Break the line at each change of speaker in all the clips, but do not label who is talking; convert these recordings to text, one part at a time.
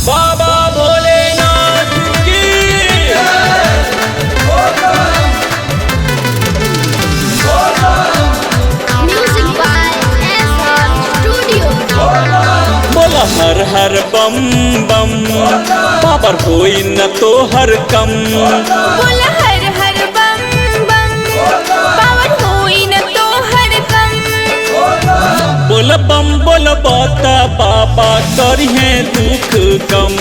बाबा भोलेनाथ की
Music by SR Studio.
बोला हर हर बम बम बाबर होई न तो हर कम।
बोला हर हर बम बम पावर होई न तो हर कम।
बोल बम बोल बाता बाबा करिहे दुख कम।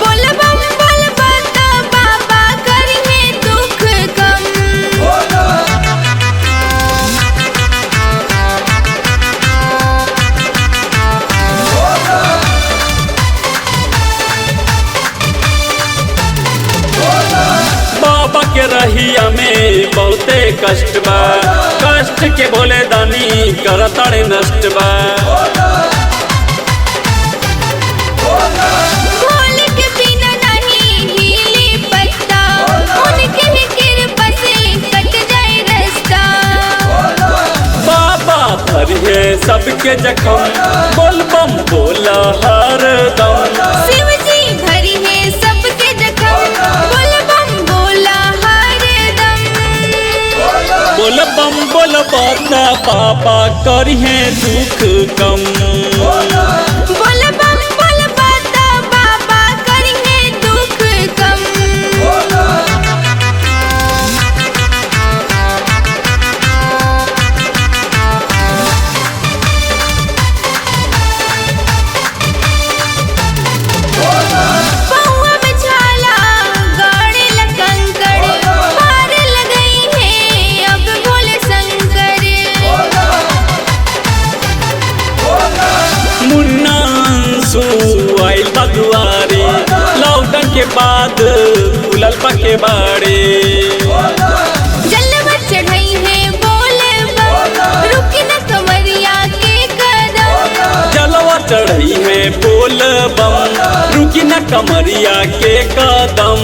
बोला बम बोल बाता बाबा करिहे दुख कम।
बाबा के रहिया में बहुते कष्ट बा, कष्ट के बोले दानी करताड़े नष्ट बा।
भोल के बिना नहीं हिली पत्ता, उनके ही कृपा से कट जाए रास्ता।
बाबा भरिए सबके जखम, बोल बम बोला हर दम।
शिव जी भरी है सबके जखम, बोल बम बोला हर दम।
बोल बम बोल बाता बाबा करिहे दुख कम।
बोल बम बोल बाता बाबा करिहे दुख कम। पौआ में छाला गाड़े ल कंकड़, पार लगई है अब भोले शंकर।
मुन्ना अंशु आइल बदुआरे, लौटन के बाद खुलल पके बाड़े।
जलवा चढ़ई है बोले बम, रुकी न कमरिया के कदम।
जलवा चढ़ई है बोल बम, रुकी न कमरिया के कदम।